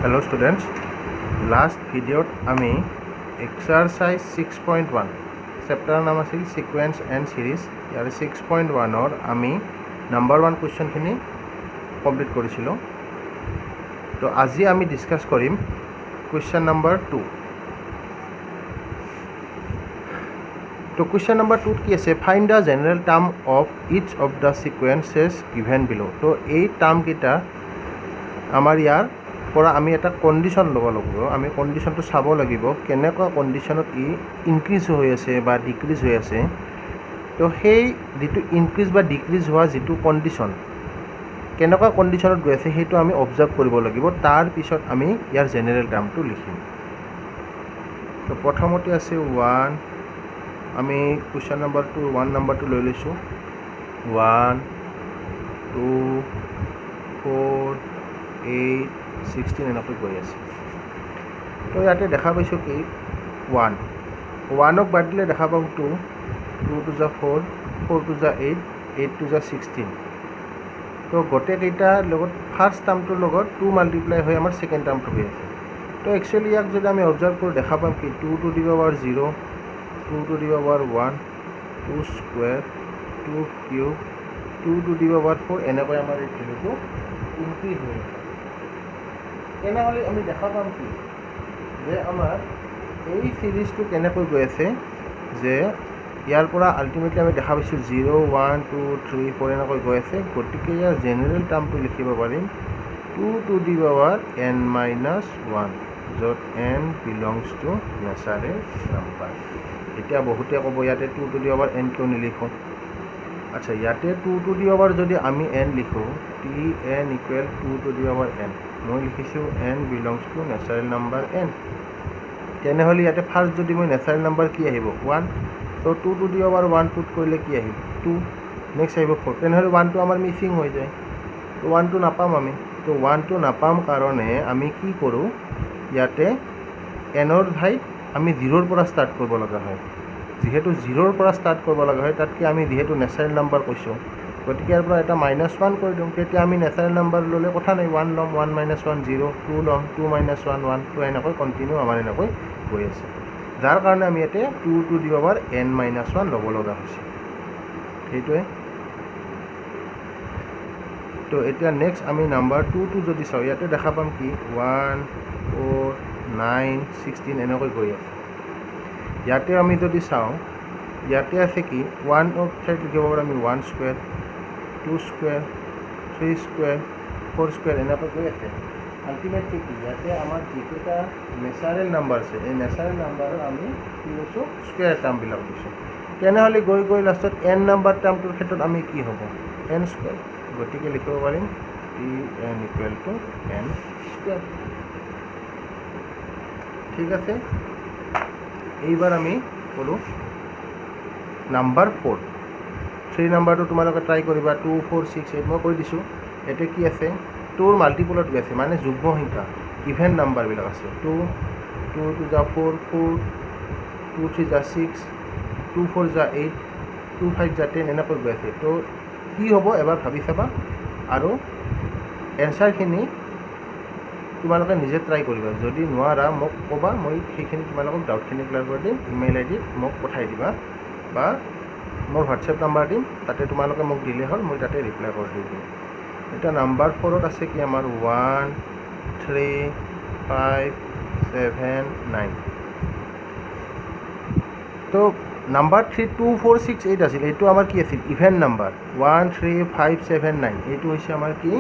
Hello students, last video আমি exercise 6.1 chapter নাম আছিল sequence and series ইয়াৰ 6.1 ৰ আমি number 1 question খিনি কমপ্লিট কৰিছিলো তো আজি আমি ডিসকাস কৰিম question number 2 তো question number 2 কি আছে find the general term of each of the sequences given below তো এই টার্ম কিটা আমাৰ ইয়াৰ পৰা আমি এটা কন্ডিশন ল'ব লাগিব আমি কন্ডিশনটো চাব লাগিব কেনেকুৱা কন্ডিশনত ই ইনক্ৰিজ হৈ আছে বা ডিক্ৰিজ হৈ আছে তো সেই যেটো ইনক্ৰিজ বা ডিক্ৰিজ হোৱা যেটো কন্ডিশন কেনেকুৱা কন্ডিশনত গৈ আছে সেইটো আমি অবজাৰ্ভ কৰিব লাগিব তাৰ পিছত আমি ইয়াৰ জেনাৰেল টাৰ্মটো লিখিম তো প্ৰথমতে আছে 1 আমি কোৱেশ্চন নম্বৰ 2 1 নম্বৰটো লৈ লৈছো 1 2 4 8 16 এনেকৈ গৈ আছে তো ইয়াতে দেখা পাইছো কি 1 1ক বাদ দিলে দেখা পাম 2 2 to the 4 4 to the 8 8 to the 16 তো গোটে কেইটা লগত ফার্স্ট টাৰ্মটোৰ লগত 2 মাল্টিপ্লাই হৈ আমাৰ সেকেন্ড টাৰ্মটো হৈ আছে তো একচুয়ালি ইয়াক যদি আমি অবজাৰ্ভ কৰো দেখা পাম কি 2 to the power 0 2 to the power 1 2 square 2 cube 2 to the power 4 এনেকৈ আমাৰ এই ভ্যালুটো ইনক্ৰিজ হৈ আছে এনেহলে আমি দেখা পাম কি যে আমাৰ এই সিৰিজটো কেনেকৈ গৈ আছে যে ইয়াৰ পৰা আলটিমেটলি আমি দেখা পাইছো 0 1 2 3 4 এনেকৈ গৈ আছে গতিকে ইয়াৰ জেনাৰেল টাৰ্মটো লিখিব পাৰিম 2 to the power n minus 1 যত n belongs to natural number এতিয়া বহুতে ক'ব ইয়াতে 2 to the power n কিয় নিলিখো আচ্ছা ইয়াতে 2 to the power যদি আমি n লিখো t n equal 2 to the power n মই লিখিছো n belongs to natural number n তেনেহলে ইয়াতে ফার্স্ট যদি মই ন্যাচারাল নাম্বার কি আহিব 1 তো 2 to the power 1 পুট কৰিলে কি আহিব 2 নেক্সট আহিব 4 তেনেহলে 1 টো আমাৰ মিসিং হৈ যায় তো 1 টো নাপাম আমি তো 1 টো নাপাম কাৰণে আমি কি কৰো ইয়াতে n ৰ ঠাইত আমি 0 ৰ পৰা স্টাৰ্ট কৰিব লগা হয় যেহেতু 0 ৰ পৰা স্টাৰ্ট কৰিব লগা হয় তাতকে আমি যেহেতু ন্যাচাৰাল নাম্বাৰ কৈছো গতিকে ইয়াৰ পৰা এটা -1 কৰি দিম তেতিয়া আমি ন্যাচারাল নাম্বার ললে কথা নাই 1 লম 1 - 1 0 2 লম 2 - 1 1 তো এনেকৈ কন্টিনিউ আমাৰ এনেকৈ গৈ আছে যাৰ কাৰণে আমি ইয়াতে 2 to the power n - 1 ল'ব লগা হৈছে সেইটোৱে তো এতিয়া নেক্সট আমি নাম্বার 2 টো যদি চাও ইয়াতে দেখা পাম কি 1 4 9 16 এনেকৈ গৈ আছে ইয়াতে আমি যদি চাও ইয়াতে আছে কি 1 অফ ঠাইত লিখিব পাৰো আমি 1 স্কয়াৰ 2 স্কয়াৰ 3 স্কয়াৰ 4 স্কয়াৰ এনেকৈ গৈ আছে আলটিমেটলি কি ইয়াতে আমাৰ যেটা ন্যাচাৰাল নাম্বাৰ আছে এই ন্যাচাৰাল নাম্বাৰৰ আমি কি লৈছো স্কয়াৰ টাৰ্ম বিলাক লৈছো তেনেহলে গৈ গৈ লাষ্টত n নাম্বাৰ টাৰ্মটোৰ ক্ষেত্ৰত আমি কি হ'ব n স্কয়াৰ গতিকে লিখিব পাৰিম t n equal to n square ঠিক আছে এইবাৰ আমি কৰো নাম্বাৰ 4 3 নাম্বাৰটো তোমালোকে ট্ৰাই কৰিবা 2 4 6 8 মই কৈ দিছো এতে কি আছে 2 ৰ মাল্টিপলত আছে মানে যুগ্ম সংখ্যা ইভেন নাম্বার বিলাক আছে 2 2 to the 4 4 2 3 the 6 2 4 the 8 2 5 the 10 এনেকৈ গৈ আছে তো কি হ'ব এবাৰ ভাবি চাবা আৰু এনসাৰ খিনি তোমালোকে নিজে ট্ৰাই কৰিবা যদি নোৱাৰা মোক ক'বা মই সেইখিনি তোমালোকক ডাউট খিনি ক্লিয়াৰ কৰি দিম ইমেইল আইডি মোক পঠাই দিবা বা মোৰ হোৱাটসঅ্যাপ নাম্বাৰ দিম তাতে তোমালোকে মোক দিলে হ'ল মই তাতে ৰিপ্লাই কৰি দিম এটা নাম্বাৰ 4 ত আছে কি আমাৰ 1 3 5 7 9 তো নাম্বাৰ 3 2 4 6 8 আছিল এইটো আমাৰ কি আছিল ইভেন নাম্বাৰ 1 3 5 7 9 এইটো হৈছে আমাৰ কি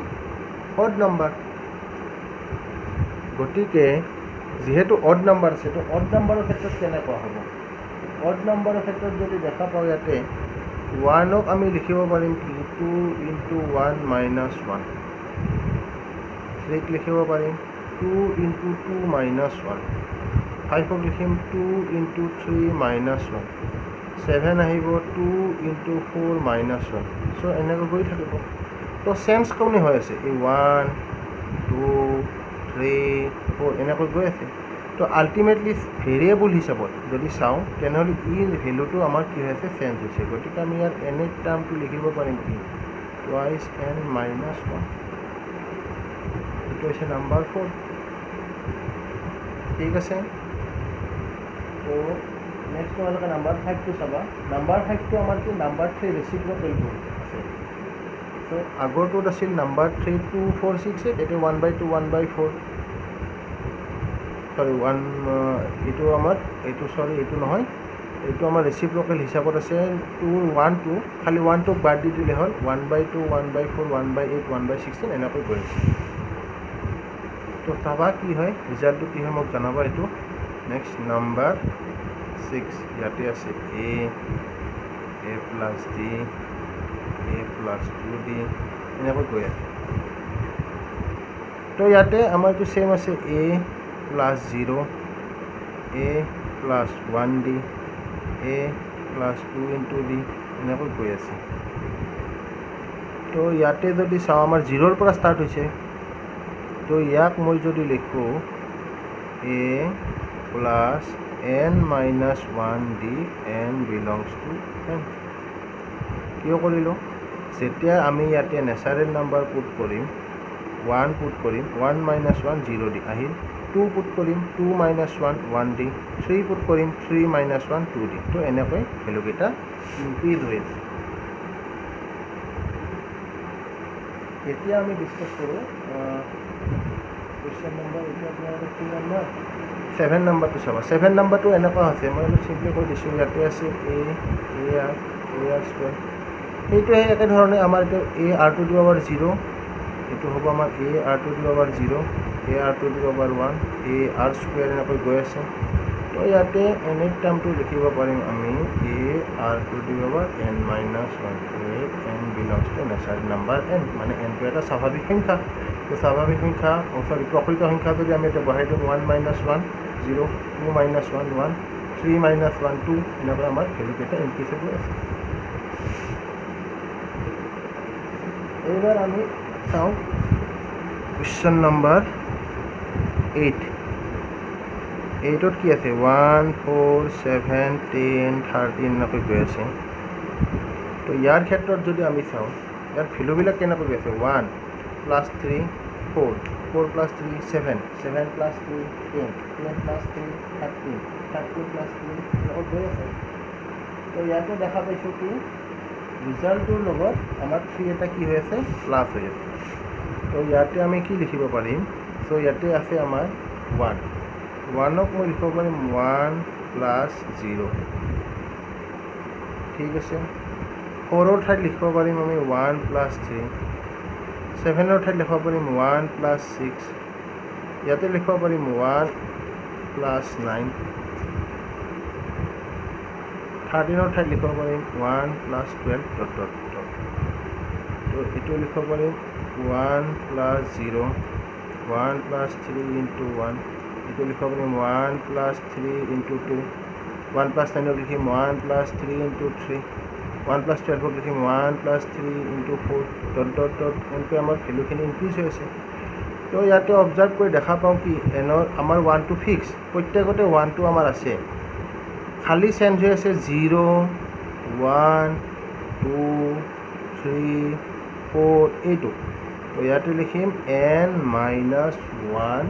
অড নাম্বাৰ গতিকে যেহেতু অড নাম্বাৰ আছে তো অড নাম্বাৰৰ ক্ষেত্ৰত কেনেকুৱা হ'ব অড নাম্বাৰৰ ক্ষেত্ৰত যদি দেখা পাও ইয়াতে 1 ক আমি লিখিব পাৰিম কি 2 into 1 minus 1 3 ক লিখিব পাৰিম 2 into 2 minus 1 5 ক লিখিম 2 into 3 minus 1 7 আহিব 2 into 4 minus 1 সো এনেকৈ গৈ থাকিব তো সেন্স কোনে হৈ আছে এই 1 2 3 4 এনেকৈ গৈ আছে তো আলটিমেটলি ভেৰিয়েবল হিচাপত যদি চাও তেনেহলে ই ভ্যালুটো আমাৰ কি হৈছে চেঞ্জ হৈছে গতিকে আমি ইয়াৰ n টাৰ্মটো লিখিব পাৰিম কি twice n minus 1 equation number 4 ঠিক আছে তো নেক্সট তোমালোকে নাম্বাৰ 5টো চাবা নাম্বাৰ 5টো আমাৰ কি নাম্বাৰ 3 ৰেচিপ্ৰকেলটো আছে তো আগৰটোত আছিল নাম্বাৰ 3 2 4 6 8 এতিয়া 1/2 1/4 সৰি 1 এইটো আমাৰ এইটো সৰি এইটো নহয় এইটো আমাৰ ৰেচিপ্ৰকেল হিচাপত আছে 2 1 2 খালি 1 টো বাদ দি দিলে হ'ল 1/2 1/4 1/8 1/16 এনেকৈ গৈ আছে তো চাবা কি হয় ৰিজাল্টটো কি হয় মোক জনাবা এইটো নেক্সট নাম্বাৰ 6 ইয়াতে আছে a plus d a plus 2d এনেকৈ গৈ আছে তো ইয়াতে আমাৰ এইটো সেম আছে a plus 0 a plus 1d a plus 2 into d এনেকৈ গৈ আছে তো ইয়াতে যদি চাওঁ আমাৰ 0 পৰা ষ্টাৰ্ট হৈছে তো ইয়াক মই যদি লিখো a plus n minus 1d n belongs to n কিয় কৰিলোঁ যেতিয়া আমি ইয়াতে নেচাৰেল নাম্বাৰ পুট কৰিম 1 পুট কৰিম 1 minus 1 0 দি আহিল 2 পুট কৰিম 2 minus 1 1 দি 3 পুট কৰিম 3 minus 1 2 দি তো এনেকৈ ভেলুকেইটা ইনক্ৰিজ হৈ আছে এতিয়া আমি ডিছকাছ কৰোঁ কুৱেশ্যন নম্বৰ এতিয়া আপোনালোকে কি নম্বৰ 7 নম্বৰটো চাবা 7 নম্বৰটো এনেকুৱা আছে মই অলপ চিম্পলি কৈ দিছোঁ ইয়াতে আছে a r স্কুৱেৰ এইটোৱে একেধৰণে আমাৰ এইটো a r to the power 0 এইটো হ'ব আমাৰ a r to the power 0 a r to the power 1 a r square এনেকৈ গৈ আছে তো ইয়াতে n টাৰ্মটো লিখিব পাৰিম আমি a r to the power n minus 1 n belongs to natural number n মানে n টো এটা স্বাভাৱিক সংখ্যা তো স্বাভাৱিক সংখ্যা সৰি প্ৰকৃত সংখ্যা যদি আমি এটা বহাই দিওঁ 1 minus 1 0 2 minus 1 1 3 minus 1 2 এনেকৈ আমাৰ ভেলুকেইটা ইনক্ৰিজ হৈ আছে এইবাৰ আমি চাওঁ কুৱেশ্যন নম্বৰ 8 8ত কি আছে 1 4 7 10 13 এনেকৈ গৈ আছে তো ইয়াৰ ক্ষেত্ৰত যদি আমি চাওঁ ইয়াৰ ভেলুবিলাক কেনেকৈ গৈ আছে 1 plus 3 4 4 plus 3 7 7 plus 3 10 10 plus 3 13 13 plus 3 এনেকৈ গৈ আছে তো ইয়াতে দেখা পাইছোঁ কি ৰিজাল্টটোৰ লগত আমাৰ 3 এটা কি হৈ আছে প্লাছ হৈ আছে তো ইয়াতে আমি কি লিখিব পাৰিম তো ইয়াতে আছে আমাৰ 1 1ক মই লিখিব পাৰিম 1 plus 0 ঠিক আছে 4ৰ ঠাইত লিখিব পাৰিম আমি 1 plus 3 7ৰ ঠাইত লিখিব পাৰিম 1 plus 6 ইয়াতে লিখিব পাৰিম 1 plus 9 13ৰ ঠাইত লিখিব পাৰিম 1 plus 12 ডট ডট ডট তো এইটো লিখিব পাৰিম 1 plus 0 1 plus 3 into 1 এইটো লিখিব পাৰিম 1 plus 3 into 2 1 plus 9ক লিখিম 1 plus 3 into 3 1 plus 12ক লিখিম 1 plus 3 into 4 dot dot dot এনেকৈ আমাৰ ভেলুখিনি ইনক্ৰিজ হৈ আছে তো ইয়াতে অবজাৰ্ভ কৰি দেখা পাওঁ কি এনৰ আমাৰ 1 টো ফিক্স প্ৰত্যেকতে 1 টো আমাৰ আছে খালি চেঞ্জ হৈ আছে 0 1 2 3 4 এইটো তো ইয়াতে লিখিম n minus 1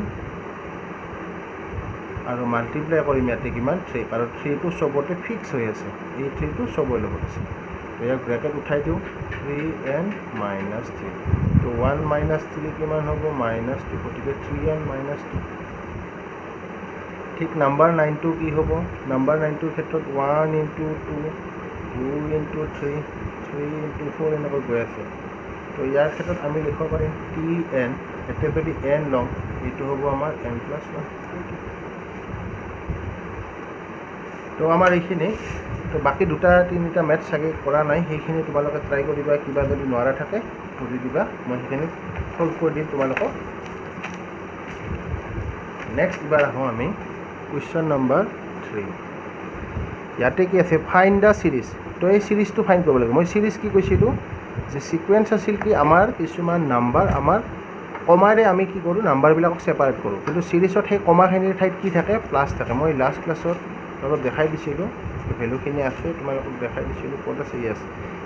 আৰু মাল্টিপ্লাই কৰিম ইয়াতে কিমান 3 আৰু 3 টো সবতে ফিক্স হৈ আছে এই 3 টো সবই লগত আছে তো ইয়াক ব্ৰেকেট উঠাই দিওঁ 3n minus 3 তো 1 minus 3 কিমান হ'ব -2 গতিকে 3n minus 2 ঠিক নাম্বাৰ 9 টো কি হ'ব নাম্বাৰ 9 টোৰ ক্ষেত্ৰত 1 into 2 2 into 3 3 into 4 এনেকৈ গৈ আছে তো ইয়াৰ ক্ষেত্ৰত আমি লিখিব পাৰিম tn এতিয়া যদি n লওঁ এইটো হ'ব আমাৰ n plus 1 তো আমাৰ এইখিনি তো বাকি দুটা তিনিটা মেথ চাগে কৰা নাই সেইখিনি তোমালোকে ট্ৰাই কৰিবা কিবা যদি নোৱাৰা থাকে কৰি দিবা মই সেইখিনি সলভ কৰি দিম তোমালোকক নেক্সট এবাৰ আহোঁ আমি কুৱেশ্যন নম্বৰ 3 ইয়াতে কি আছে ফাইণ্ড দ্য সিৰিজ তো এই সিৰিজটো ফাইণ্ড কৰিব লাগে মই সিৰিজ কি কৈছিলোঁ যে সিকুৱেন্স আছিল কি আমাৰ কিছুমান নাম্বাৰ আমাৰ কমাৰে আমি কি কৰোঁ নাম্বাৰবিলাকক ছেপাৰেট কৰোঁ কিন্তু সিৰিজত সেই কমাখিনিৰ ঠাইত কি থাকে প্লাছ থাকে মই লাষ্ট ক্লাছত অলপ দেখাই দিছিলোঁ ভেলুখিনি আছে তোমালোকক দেখাই দিছিলোঁ ক'ত আছে ইয়াছ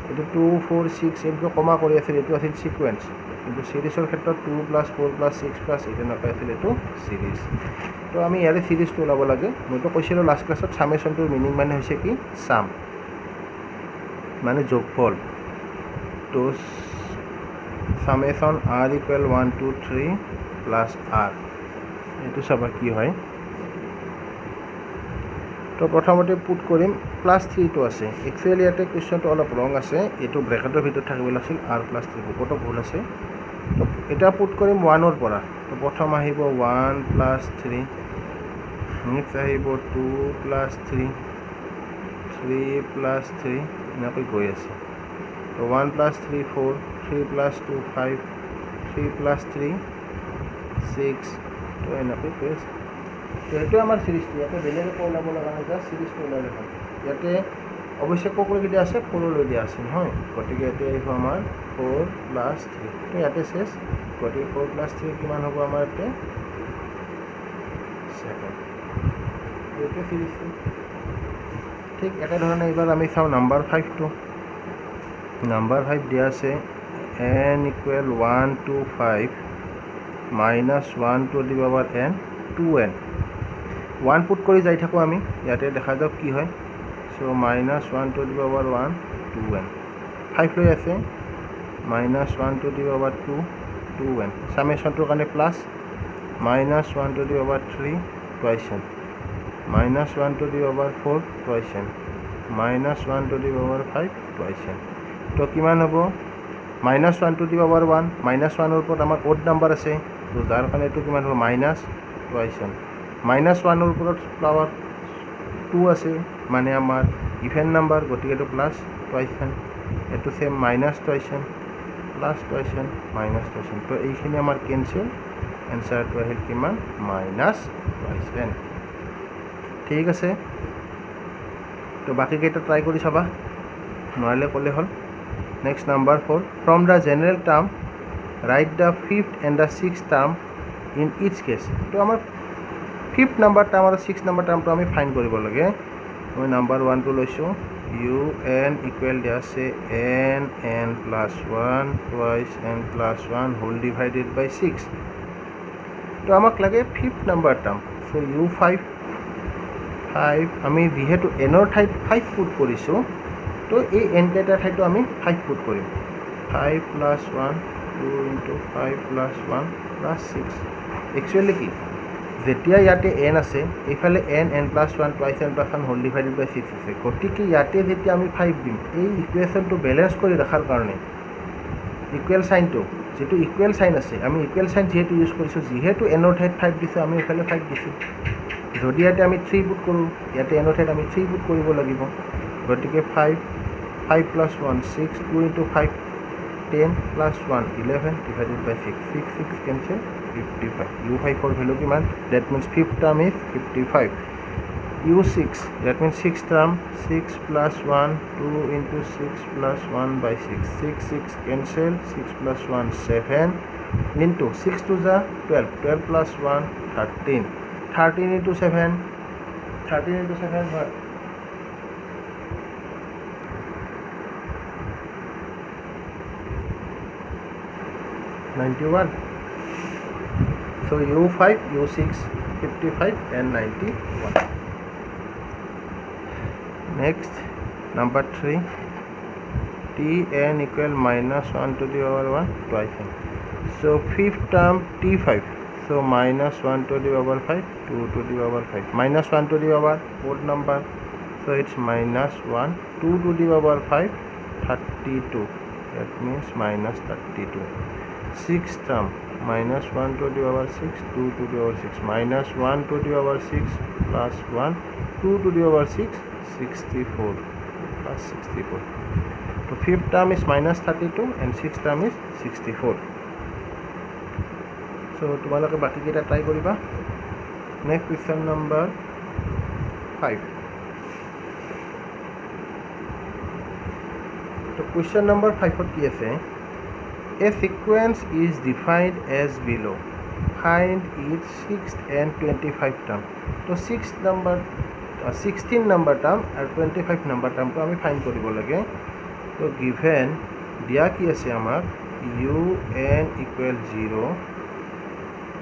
এইটো 2 4 6 এনেকৈ কমা কৰি আছিল এইটো আছিল সিকুৱেন্স কিন্তু সিৰিজৰ ক্ষেত্ৰত 2 + 4 + 6 + 8 এনেকৈ আছিল এইটো সিৰিজ তো আমি ইয়াৰে সিৰিজটো ওলাব লাগে মইতো কৈছিলোঁ লাষ্ট ক্লাছত সামেশ্যনটোৰ মিনিং মানে হৈছে কি সাম মানে যোগফল তো সামেশ্যন r = 1 2 3 + r এইটো চাবা কি হয় তো প্ৰথমতে পুট কৰিম +3 টো আছে একচুৱেলি ইয়াতে কুৱেশ্যনটো অলপ ৰং আছে এইটো ব্ৰেকেটৰ ভিতৰত থাকিব লাগিছিল r + 3 বুকতো ভুল আছে তো এটা পুট কৰিম 1 ৰ পৰা তো প্ৰথম আহিব 1 + 3 নেক্সট আহিব 2 + 3 3 + 3 এনেকৈ গৈ আছে তো 1 + 3 4 3 + 2 5 3 + 3 6 তো এনেকৈ গৈ আছে তো এইটো আমাৰ সিৰিজটো ইয়াতে বেলেগ একো ওলাব লগা নাই জাষ্ট সিৰিজটো ওলালে হ'ল ইয়াতে অৱশ্যে ক'কলৈ দিয়া আছে 4লৈ দিয়া আছে নহয় গতিকে ইয়াতে আহিব আমাৰ 4 + 3 তো ইয়াতে শেষ গতিকে 4 + 3 কিমান হ'ব আমাৰ ইয়াতে 7 এইটো সিৰিজটো ঠিক একেধৰণে এইবাৰ আমি চাওঁ নাম্বাৰ 5টো নাম্বাৰ 5 দিয়া আছে n = 1 to 5 - 1 to the power n 2n 1 put কৰি যাই থাকোঁ আমি ইয়াতে দেখা যাওক কি হয় so -1 to the power 1 2n 5 লৈ আছে -1 to the power 2 2n সামেশ্যনটোৰ কাৰণে plus -1 to the power 3 twice n -1 to the power 4 twice n -1 to the power 5 twice n তো কিমান হ'ব -1 to the power 1 -1 ৰ ওপৰত আমাৰ অড নাম্বাৰ আছে তো যাৰ কাৰণে এইটো কিমান হ'ব -twice n -1 ৰ ওপৰত পাৱাৰ 2 আছে মানে আমাৰ ইভেন নাম্বাৰ গতিকে এইটো প্লাছ twice n এইটো same -twice n plus twice n -twice n তো এইখিনি আমাৰ কেনসেল এনসাৰটো আহিল কিমান -twice n ঠিক আছে তো বাকি কেইটা ট্ৰাই কৰি চাবা নোৱাৰিলে ক'লে হ'ল next number 4 from the general term right the 5th and the 6th term in each case তো আমাৰ 5th নাম্বাৰ টাৰ্ম আৰু 6th নাম্বাৰ টাৰ্মটো আমি ফাইন কৰিব লাগে মই নাম্বাৰ 1টো লৈছোঁ un = দিয়া আছে n + 1 twice n + 1 whole divided বাই 6 তো আমাক লাগে 5th number term so u5 আমি যেহেতু এনৰ ঠাইত 5 পুট কৰিছোঁ তো এই n কেইটাৰ ঠাইতো আমি 5 পুট কৰিম 5 + 1 2 * 5 + 1 + 6 একচুৱেলি কি যেতিয়া ইয়াতে n আছে এইফালে n + 1 twice n + 1 whole divided বাই 6 আছে গতিকে ইয়াতে যেতিয়া আমি 5 দিম এই ইকুৱেশ্যনটো বেলেঞ্চ কৰি ৰাখাৰ কাৰণে ইকুৱেল সাইনটো যেটো ইকুৱেল সাইন আছে আমি ইকুৱেল সাইন যেহেতু ইউজ কৰিছোঁ যেহেতু n ৰ ঠাইত 5 দিছোঁ আমি এইফালে 5 দিছোঁ যদি ইয়াতে আমি 3 পুট কৰোঁ ইয়াতে n ৰ ঠাইত আমি 3 পুট কৰিব লাগিব গতিকে 5 + 1 6 2 * 5 10 + 1 11 divided by 6 6 6 cancel 55 u5 for value kiman that means 5th term is 55 u6 that means 6th term 6 + 1 2 * 6 + 1 by 6 6 6 cancel 6 + 1 7 into 6 to the 12 12 + 1 13 13 into 7 13 into 7 what 91 so u5 u6 55 and 91 next number 3 tn = -1 to the power 1 twice n so 5th term t5 so -1 to the power 5 2 to the power 5 -1 to the power odd number so it's -1 2 to the power 5 32 that means -32 6th term -1 to the power 6 2 to the power 6 -1 to the power 6 plus 1 2 to the power 6 64 plus 64 so 5th term is -32 and 6th term is 64 so তোমালোকে বাকি কেইটা try কৰিবা next question number 5 তো question number 5 ত কি আছে A sequence is defined as below. Find its 6th and 25th term. So 6th number, 16 number term and 25 number term to আমি find কৰিব লাগে. So given দিয়া কি আছে আমাৰ un equal 0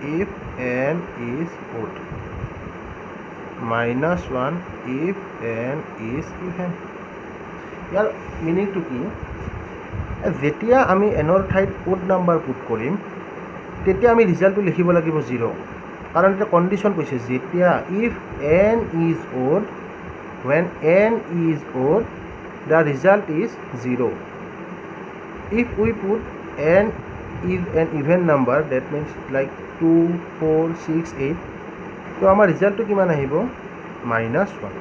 if n is odd, -1 if n is even. ইয়াৰ মিনিংটো কি যেতিয়া আমি এনৰ ঠাইত ওড নাম্বাৰ পুট কৰিম তেতিয়া আমি ৰিজাল্টটো লিখিব লাগিব 0 কাৰণ এটা কণ্ডিশ্যন কৈছে যেতিয়া if n is odd when n is odd the result is 0 if we put n is an even number that means like 2 4 6 8 তো আমাৰ ৰিজাল্টটো কিমান আহিব -1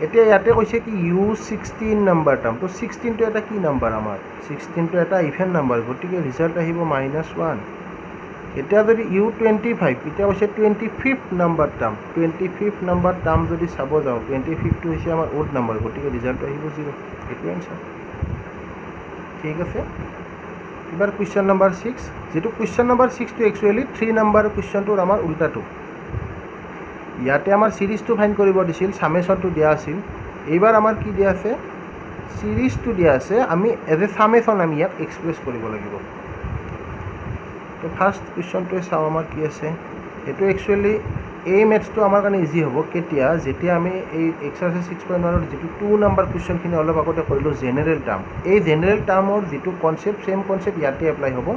এতিয়া ইয়াতে কৈছে কি u16 নাম্বাৰ টাৰ্ম তো 16 টো এটা কি নাম্বাৰ আমাৰ 16 টো এটা ইভেন নাম্বাৰ গতিকে ৰিজাল্ট আহিব -1 এতিয়া যদি u25 এতিয়া কৈছে 25th number term 25th number term যদি চাব যাওঁ 25 টো হৈছে আমাৰ ওড নাম্বাৰ গতিকে ৰিজাল্টটো আহিব 0 এটো এনসাৰ ঠিক আছে এবাৰ কোৱেশ্চন নম্বৰ 6 যেটো কোৱেশ্চন নম্বৰ 6 টো একচুয়ালি 3 নাম্বাৰ কোৱেশ্চনটোৰ আমাৰ উল্টাটো ইয়াতে আমাৰ সিৰিজটো ফাইন কৰিব দিছিল সামেশনটো দিয়া আছিল এইবাৰ আমাৰ কি দিয়া আছে সিৰিজটো দিয়া আছে আমি এজ এ সামেশন আমি ইয়াক এক্সপ্ৰেছ কৰিব লাগিব তো ফাৰ্স্ট কোৱেশ্চনটো চাও আমাৰ কি আছে এটো একচুয়ালি এই মেথছটো আমাৰ কাৰণে ইজি হ'ব কেতিয়া যেতিয়া আমি এই এক্সাৰসাইজ 6.1 ৰ যেটো 2 নাম্বাৰ কোৱেশ্চনখিনি অলপ আগতে কৰিলো জেনাৰেল টাৰ্ম এই জেনাৰেল টাৰ্মৰ যেটো কনসেপ্ট সেম কনসেপ্ট ইয়াতে এপ্লাই হ'ব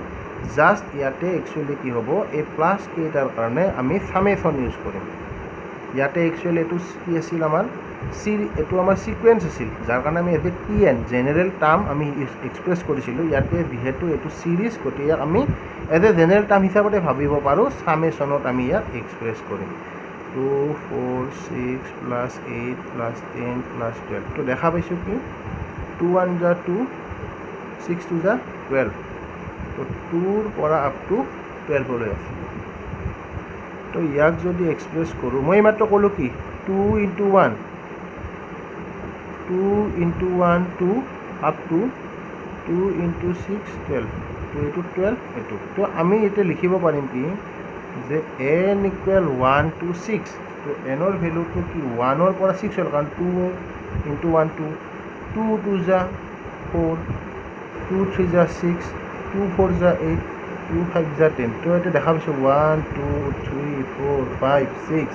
জাস্ট ইয়াতে একচুয়ালি কি হ'ব এই প্লাস কেটাৰ কাৰণে আমি সামেশন ইউজ কৰিম ইয়াতে একচুয়ালি এটো কি আছিল আমাৰ এটো আমাৰ সিকোয়েন্স আছিল যাৰ কাৰণে আমি এতে tn জেনাৰেল টাৰ্ম আমি এক্সপ্ৰেছ কৰিছিলো ইয়াতে যেহেতু এটো সিৰিজ গতিকে আমি এতে জেনাৰেল টাৰ্ম হিচাপতে ভাবিব পাৰো সামেশনত আমি ইয়াক এক্সপ্ৰেছ কৰিম 2 4 6 plus 8 plus 10 plus 12 তো দেখা পাইছো কি 2 1 যা 2 6 2 যা 12 তো 2 ৰ পৰা আপ টু 12 লৈ আছে তো ইয়াক যদি এক্সপ্ৰেছ কৰো মই মাত্ৰ কলো কি 2 into 1 2 into 1 2 up to 2 into 6 12 তো এটো 12 এটো তো আমি এতে লিখিব পাৰিম কি যে n equal 1 to 6 তো n ৰ ভ্যালুটো কি 1 ৰ পৰা 6 হ'ল কাৰণ 2 into 1 2 2 2 যা 4 2 3 যা 6 2 4 যা 8 2 5 যা 10 তো এটা দেখা পাইছো 1 2 3 4 5 6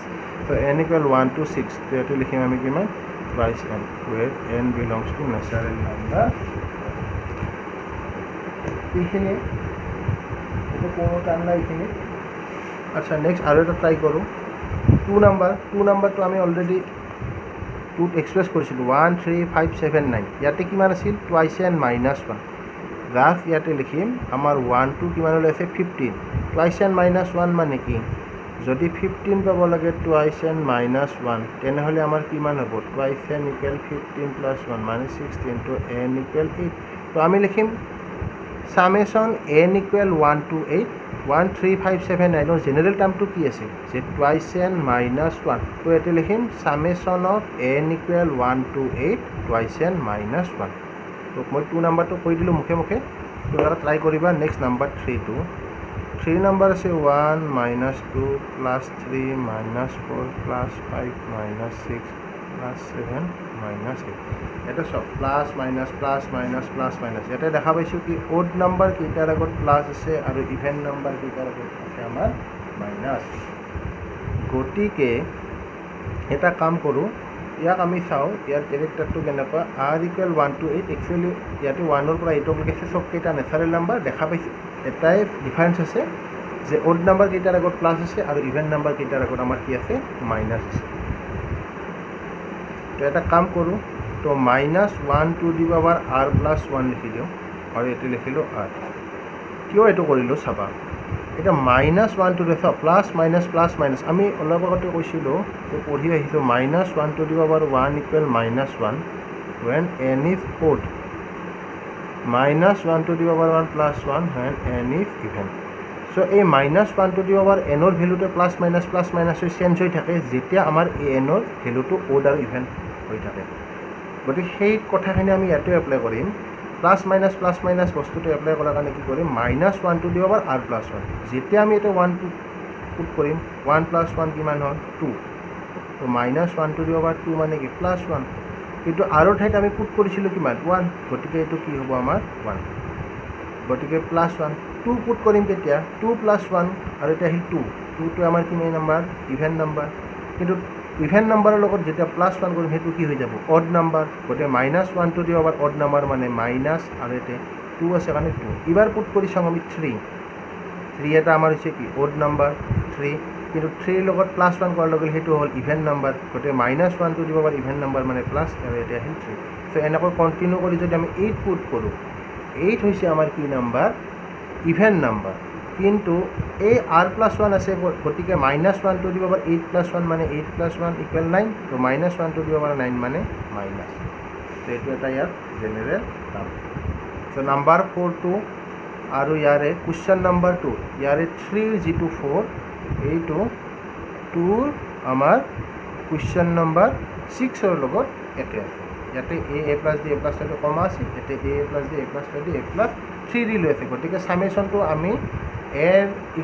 so n equal 1 to 6 তো এটা লিখিম আমি কিমান twice n where n belongs to natural number এইখিনি এটা কোনো টান্না এইখিনি আচ্ছা নেক্সট আৰু এটা ট্ৰাই কৰো 2 নাম্বাৰ তো আমি অলৰেডি 2 এক্সপ্ৰেস কৰিছিলো 1 3 5 7 9 ইয়াতে কিমান আছিল twice n -1 রাফ ইয়াতে লিখিম আমাৰ 1 2 কিমান হলে আছে 15 twice n -1 মানে কি যদি 15 পাব লাগে twice n -1 তেনে হলে আমাৰ কিমান হ'ব twice n equal 15 plus 1 মানে 16 তো n equal 8 তো আমি লিখিম summation n equal 1 to 8 1 3 5 7 9 general টার্মটো কি আছে যে twice n -1 তো এতে লিখিম summation of n equal 1 to 8 twice n -1 তো মই 2 নাম্বাৰটো কৈ দিলো মুখে মুখে তো এটা ট্ৰাই কৰিবা নেক্সট নাম্বাৰ 3 নাম্বাৰ আছে 1 -2 plus 3 -4 plus 5 -6 plus 7 -8 এটা সব plus minus plus minus plus minus এটা দেখা পাইছো কি ওড নাম্বার কেইটাৰ আগত প্লাস আছে আৰু ইভেন নাম্বাৰ কেইটাৰ আগত আছে আমাৰ মাইনাস গতিকে এটা কাম কৰো ইয়াক আমি চাও ইয়াৰ ক্যাৰেক্টাৰটো কেনেকুৱা r equal 1 to 8 একচুয়ালি ইয়াতে 1 ৰ পৰা 8 লৈকে আছে সব কেইটা ন্যাচাৰাল নাম্বাৰ দেখা পাইছো এটাই ডিফাৰেন্স আছে যে ওড নাম্বাৰ কেইটাৰ আগত প্লাস আছে আৰু ইভেন নাম্বাৰ কেইটাৰ আগত আমাৰ কি আছে মাইনাস আছে তো এটা কাম কৰো তো -1 to the power r plus 1 লিখি দিও আৰু এটো লিখিলো r কিয় এটো কৰিলো চাবা এটা -1 to the plus minus plus minus আমি অলপ আগতে কৈছিলো যে পঢ়ি আহিছো -1 to the power 1 equal -1 when n is odd -1 to the power 1 plus 1 when n is even so এই -1 to the power n ৰ ভ্যালুটো প্লাস মাইনাস চেঞ্জ হৈ থাকে যেতিয়া আমাৰ n ৰ ভ্যালুটো odd আৰু even হৈ থাকে গতিকে সেই কথাখিনি আমি ইয়াতে এপ্লাই কৰিম প্লাস মাইনাস বস্তুটো এপ্লাই কৰাৰ কাৰণে কি কৰিম -1 to the power r plus 1 যেতিয়া আমি এটা 1 to পুট কৰিম 1 plus 1 কিমান হ'ল 2 তো -1 to the power 2 মানে কি +1 কিন্তু r ৰ ঠাইত আমি পুট কৰিছিলো কিমান 1 গতিকে এটো কি হ'ব আমাৰ 1 গতিকে +1 2 পুট কৰিম কেতিয়া 2 + 1 আৰু এটা আহিল 2 2টো আমাৰ কি নাম্বাৰ ইভেন নাম্বাৰ কিন্তু ইভেন নাম্বাৰৰ লগত যেতিয়া +1 কৰিম সেইটো কি হৈ যাব অড নাম্বাৰ গতিকে -1 টো দিব আবাৰ অড নাম্বাৰ মানে মাইনাছ আৰু এটা 2 আছে কাৰণে 2 এবাৰ পুট কৰি চাম আমি 3 এটা আমাৰ হৈছে কি অড নাম্বাৰ 3 কিন্তু 3 ৰ লগত +1 কৰাৰ লগে সেইটো হ'ল ইভেন নাম্বাৰ গতিকে -1 টো দিব আবাৰ ইভেন নাম্বাৰ মানে প্লাছ আৰু এটা আহিল 3 সো এনেকৈ কন্টিনিউ কৰি যদি আমি 8 পুট কৰোঁ 8 হৈছে আমাৰ কি নাম্বাৰ ইভেন নাম্বাৰ কিন্তু এই r+1 আছে গতিকে -1 টো দিব আবার 8 + 1 মানে 8 + 1 = 9 তো -1 টো দিব আবার 9 মানে মাইনাছ তো এইটো এটা ইয়াৰ জেনেৰেল টাৰ্ম সো নাম্বাৰ 4 টো আৰু ইয়াৰে কোৱেশ্চন নাম্বাৰ 2 ইয়াৰে 3 যেটো 4 এইটো 2 আমাৰ কোৱেশ্চন নাম্বাৰ 6 ৰ লগত একে আছে ইয়াতে a + d a + d কমা আছে এতে a + d a + d a + 3d লৈ আছে গতিকে সামেশনটো আমি n =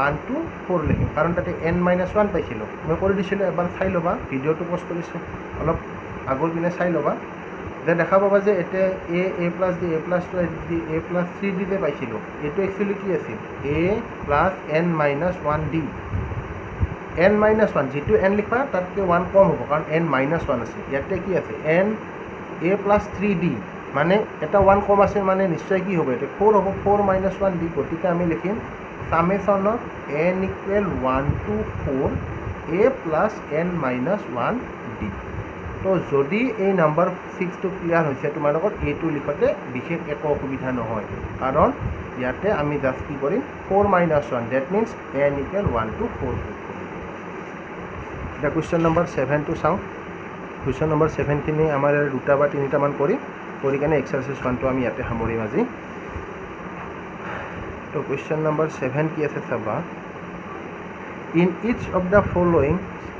1 to 4 লিখিম কাৰণ তাতে n-1 পাইছিলোঁ মই কৰি দিছিলোঁ এবাৰ চাই ল'বা ভিডিঅ'টো পোষ্ট কৰিছোঁ অলপ আগৰ পিনে চাই ল'বা যে দেখা পাবা যে এতে a + d a + 2d a + 3d তে পাইছিলোঁ এইটো একচুৱেলি কি আছিল a + n-1d n-1 যেটো n লিখা তাতকৈ 1 কম হ'ব কাৰণ n-1 আছে ইয়াতে কি আছে n a + 3d মানে এটা 1 কম আছে মানে নিশ্চয় কি হ'ব এটা 4 হ'ব 4 - 1d গতিকে আমি লিখিম summation of n = 1 to 4 a + n-1d তো যদি এই নাম্বাৰ 6 টো ক্লিয়াৰ হৈছে তোমালোকৰ এইটো লিখতে বিশেষ একো অসুবিধা নহয় কাৰণ ইয়াতে আমি জাস্ট কি কৰিম 4 - 1 দ্যাট মিন্স n = 1 to 4 এটা কোৱেশ্চন নম্বৰ 7 টো চাওঁ কোৱেশ্চন নম্বৰ 7 খিনি আমাৰ দুটা বা তিনিটা মান কৰি কেনে এক্সাৰসাইজ 1 টো আমি ইয়াতে সামৰিম আজি তো কোৱেশ্চন নম্বৰ 7 কি আছে চাবা in each of the following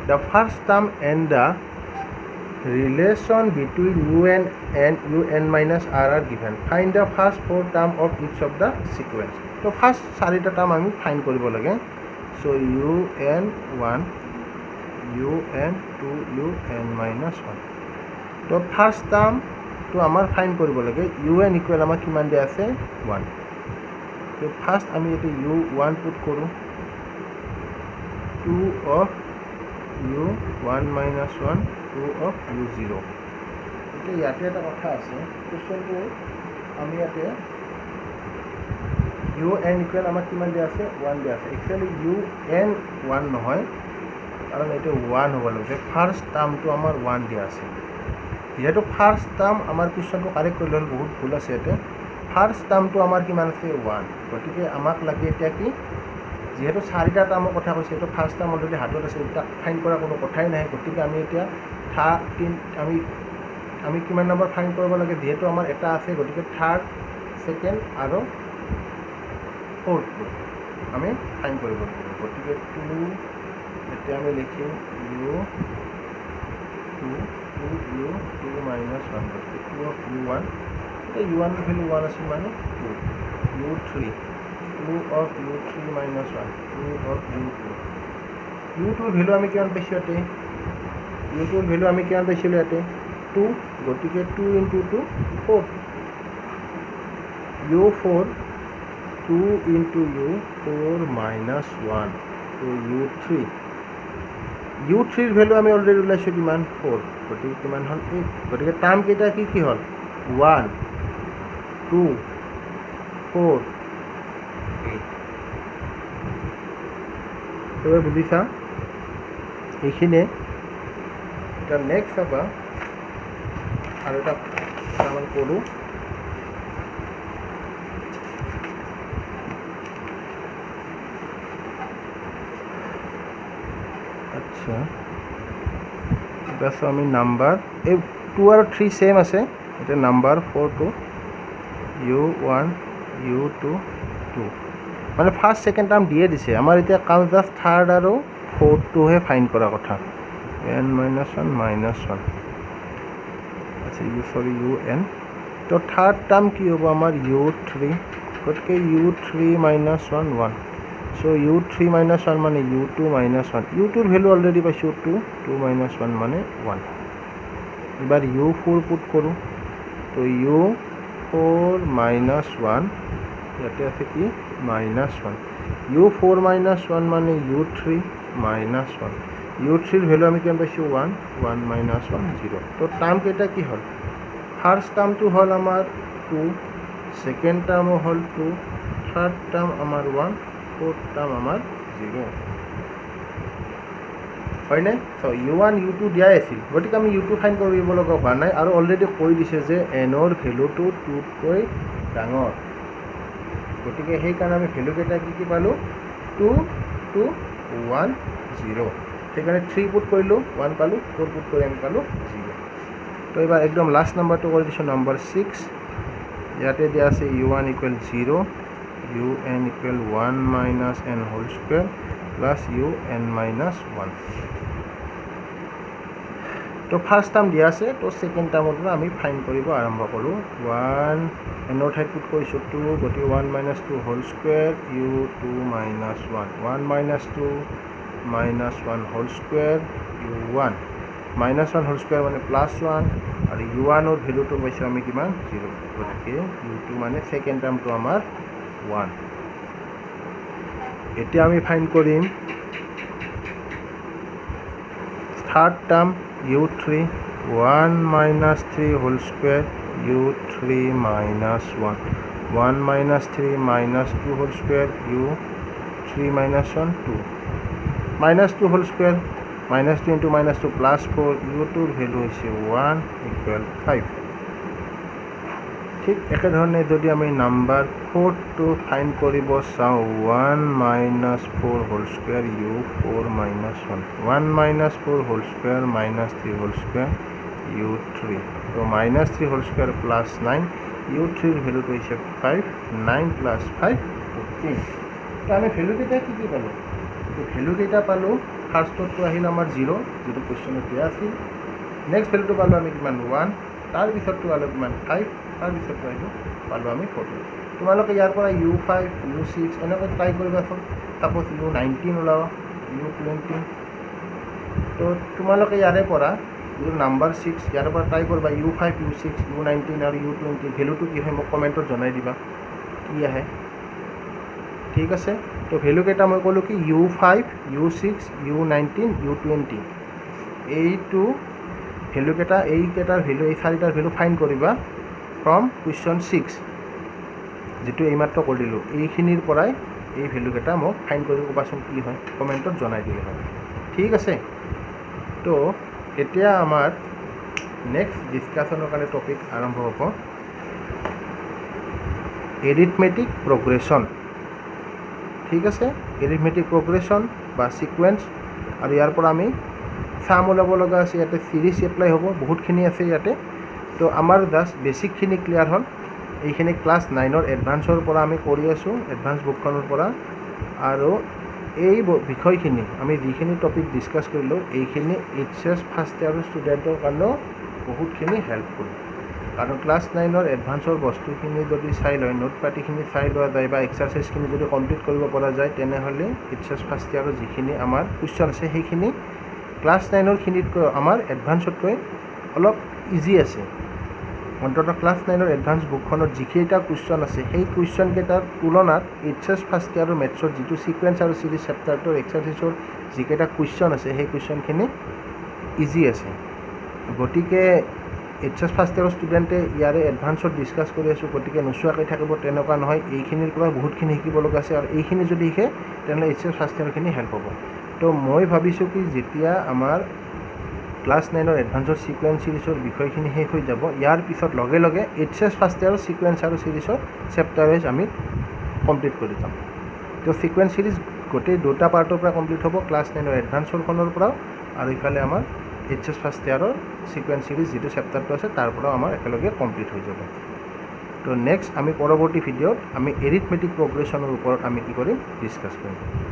the first term and the relation between un and un-r are given find the first 4 term of each of the sequence তো ফার্স্ট চাৰিটা টাৰ্ম আমি ফাইন্ড কৰিব লাগে so un1 un2 un-1 তো first term তো আমাৰ find কৰিব লাগে un ইকুৱেল আমাৰ কিমান দিয়া আছে 1 তো ফাৰ্স্ট আমি এটো u1 পুট কৰোঁ 2 of u1-1 2 of u0 এতিয়া ইয়াতে এটা কথা আছে কোৱেশ্চনটো আমি ইয়াতে un ইকুৱেল আমাৰ কিমান দিয়া আছে 1 দিয়া আছে একচুৱেলি un 1 নহয় কাৰণ এইটো 1 হ'ব লাগে ফাৰ্স্ট টাৰ্মটো আমাৰ 1 দিয়া আছে যেহেতু ফাৰ্স্ট টাৰ্ম আমাৰ কোৱেশ্চনটো কাৰেক্ট কৰিলে বহুত ভুল আছে ইয়াতে ফাৰ্স্ট টাৰ্মটো আমাৰ কিমান আছে 1 গতিকে আমাক লাগে এতিয়া কি যেহেতু চাৰিটা টাৰ্মৰ কথা কৈছে এইটো ফাৰ্স্ট টাৰ্ম অলৰেডি হাতত আছে এটা ফাইন্ড কৰা কোনো কথাই নাই গতিকে আমি এতিয়া আমি কিমান নম্বৰ ফাইন্ড কৰিব লাগে যেহেতু আমাৰ এটা আছে গতিকে থাৰ্ড সেকেন্ড আৰু ফোৰ্থ আমি ফাইন্ড কৰিব লাগিব গতিকে 2 এতিয়া আমি লিখিম u2 -1 2 of u1 এটা u1 এর ভ্যালু 1 আছে মানে 2 u3 2 of u3 - 1 2 of u2 u2 এর ভ্যালু আমি কিমান পাইছো ইয়াতে u2 এর ভ্যালু আমি কিমান পাইছিলো ইয়াতে 2 গতিকে 2 * 2 4 u4 2 * u4 - 1 তো u3 এর ভ্যালু আমি অলরেডি উলাইছো কিমান 4 গতিকে কিমান হল 8 গতিকে টার্ম কেইটা কি হল 1 2 4 8 তবে বুঝিছা এইখিনে এটা নেক্সট আবা আৰু এটা কাম কৰো আচ্ছা এটা আমি নাম্বাৰ এই 2 আৰু 3 সেম আছে এটা নাম্বার 4 to u1 u2 2 মানে ফার্স্ট সেকেন্ড টার্ম দিয়ে দিছে আমার এটা কাম জাস্ট থার্ড আৰু ফোৰ্থ টো হে ফাইন্ড কৰা কথা n-1 -1 আচ্ছা un তো থাৰ্ড টাৰ্ম কি হ'ব আমাৰ u3 গতিকে u3 - 1 1 সো u3 - 1 মানে u2 - 1 u2 এর ভ্যালু অলরেডি পাইছো 2 2 - 1 মানে 1 এবার u4 পুট করো তো u4 - 1 ইয়াতে আছে কি -1 u4 -1 মানে u3 -1 u3 ভ্যালু আমি কিমান পাইছো 1 1 -1 0 তো টার্ম কেইটা কি হল ফার্স্ট টার্মটো হল আমাৰ 2 সেকেন্ড টাৰ্ম হল 2 থাৰ্ড টাৰ্ম আমাৰ 1 ফোৰ্থ টাৰ্ম আমাৰ 0 হয় নাই তো u1 u2 দিয়া আছিল গতিকে আমি u2 ফাইন্ড কৰিব লগা হোৱা নাই আৰু অলৰেডি কৈ দিছে যে n ৰ ভ্যালুটো 2 তকৈ ডাঙৰ গতিকে সেই কাৰণে আমি ভ্যালু কেইটা কি পালো 2 2 1 0 সেইকাৰণে 3 পুট কৰিলো 1 পালো 4 পুট কৰি আমি পালো 0 তো এবাৰ একদম লাস্ট নাম্বাৰটো কৰি দিছো নাম্বাৰ 6 ইয়াতে দিয়া আছে u1 = 0 un = 1 - n whole square plus un - 1 তো ফার্স্ট টার্ম দিয়া আছে তো সেকেন্ড টাৰ্মৰ পৰা আমি ফাইন্ড কৰিব আৰম্ভ কৰো 1 n ৰ ঠাইত পুট কৰিছো 2 গতি 1 - 2 whole square u2 - 1 1 - 2 - 1 whole square u1 -1 whole square মানে +1 আৰু u1 ৰ ভ্যালুটো পাইছো আমি কিমান 0 গতিকে u2 মানে সেকেন্ড টাৰ্মটো আমাৰ 1 এতিয়া আমি ফাইন্ড কৰিম third term u3 1 - 3 whole square u3 - 1 1 - 3 - 2 whole square u3 - 1 2 -2 whole square -2 into -2 +4 u2 ৰ ভ্যালু হৈছে 1 = 5 ঠিক একে ধৰণে যদি আমি নাম্বাৰ 4 টো ফাইন্ড কৰিব চাও 1 - 4 whole square u4 - 1 1 - 4 whole square -3 whole square u3 তো -3 whole square +9 u3 ৰ ভ্যালুটো হৈছে 5 9 + 5 14 তো আমি ভ্যালু কেইটা কি পালো তো ভ্যালু কেইটা পালো ফার্স্টটো আহিল আমাৰ 0 যেটো কোৱেশ্চনত দিয়া আছিল নেক্সট ভ্যালুটো পালো আমি কিমান 1 তাৰ পিছৰটো পালো কিমান 5 তাৰ পিছৰটো আহিল পালো আমি 14 তোমালোকে ইয়াৰ পৰা u5 u6 এনেকৈ ট্ৰাই কৰিবাচোন সাপোজ u19 ওলাও u20 তো তোমালোকে ইয়াৰে পৰা নাম্বাৰ 6 ইয়াৰ পৰা ট্ৰাই কৰিবা u5 u6 u19 আৰু u20 ভ্যালুটো কি হয় মোক কমেন্টত জনাই দিবা কি আহে ঠিক আছে তো ভ্যালু কেইটা মই ক'লো কি u5 u6 u19 u20 এইটো ভ্যালু কেইটা এই কেইটাৰ ভ্যালু এই চাৰিটাৰ ভ্যালু ফাইন্ড কৰিবা ফ্ৰম কুৱেশ্চন 6 যেটো এইমাত্ৰ কৰি দিলো এইখিনিৰ পৰাই এই ভ্যালু কেইটা মোক ফাইন্ড কৰি ক'বাচোন কি হয় কমেন্টত জনাই দিলে হয় ঠিক আছে তো এতিয়া আমাৰ নেক্সট ডিসকাশনৰ কাৰণে টপিক আৰম্ভ হ'ব এৰিথমেটিক প্ৰগ্ৰেছন ঠিক আছে এৰিথমেটিক প্ৰগ্ৰেছন বা সিকোয়েন্স আৰু ইয়াৰ পৰা আমি সাম ওলাব লগা আছে ইয়াতে সিৰিজ এপ্লাই হ'ব বহুতখিনি আছে ইয়াতে তো আমাৰ জাস্ট বেসিকখিনি ক্লিয়াৰ হ'ল এইখিনি ক্লাস 9 ৰ এডভান্সৰ পৰা আমি কৰি আছো এডভান্স বুকখনৰ পৰা আৰু এই বিষয়খিনি আমি যিখিনি টপিক ডিসকাস কৰিলো এইখিনি এইচএস ফাৰ্ষ্ট ইয়াৰ ষ্টুডেন্টৰ কাৰণে বহুতখিনি হেল্পফুল কাৰণ ক্লাস 9 ৰ এডভান্সৰ বস্তুখিনি যদি চাই লয় নোট পাটিখিনি চাই লোৱা যায় বা এক্সাৰসাইজখিনি যদি কমপ্লিট কৰিব পৰা যায় তেনেহলে এইচএস ফাৰ্ষ্ট ইয়াৰৰ যিখিনি আমাৰ কোৱেশ্চন আছে সেইখিনি ক্লাস 9 ৰ খিনিতকৈ আমাৰ এডভান্সতকৈ অলপ ইজি আছে অন্তত ক্লাস 9 ৰ এডভান্স বুকখনত যিকেইটা কোৱেশ্চন আছে সেই কোৱেশ্চন কেইটাৰ তুলনাত এইচএস ফাৰ্ষ্ট ইয়াৰৰ মেথছৰ যিটো সিকোয়েন্স আৰু সিৰিজ চেপ্টাৰটোৰ এক্সাৰসাইজৰ যিকেইটা কোৱেশ্চন আছে সেই কোৱেশ্চনখিনি ইজি আছে গতিকে এইচএস ফাৰ্ষ্ট ইয়াৰৰ ষ্টুডেন্টে ইয়াৰে এডভান্সত ডিসকাস কৰি আছো গতিকে নচুৱাকৈ থাকিব তেনেকুৱা নহয় এইখিনিৰ পৰা বহুতখিনি শিকিব লগা আছে আৰু এইখিনি যদি শিকে তেনেহলে এইচএস ফাৰ্ষ্ট ইয়াৰখিনি হেল্প হ'ব তো মই ভাবিছো কি যেতিয়া আমাৰ ক্লাস 9 ৰ এডভান্সৰ সিকোয়েন্স সিৰিজৰ বিষয়খিনি শেষ হৈ যাব ইয়াৰ পিছত লগে লগে এইচএস ফাৰ্ষ্ট ইয়াৰৰ সিকোয়েন্স আৰু সিৰিজৰ চেপ্টাৰ ওয়াইজ আমি কমপ্লিট কৰি যাম তো সিকোয়েন্স সিৰিজ গোটেই দুটা পাৰ্টৰ পৰা কমপ্লিট হ'ব ক্লাস 9 ৰ এডভান্সৰ খনৰ পৰা আৰু ইফালে আমাৰ এইচএস ফাৰ্ষ্ট ইয়াৰৰ সিকোয়েন্স সিৰিজ যেটো চেপ্টাৰটো আছে তাৰ পৰা আমাৰ একেলগে কমপ্লিট হৈ যাব তো নেক্সট আমি পৰৱৰ্তী ভিডিঅ'ত আমি এৰিথমেটিক প্ৰগ্ৰেছনৰ ওপৰত আমি কি কৰিম ডিসকাস কৰিম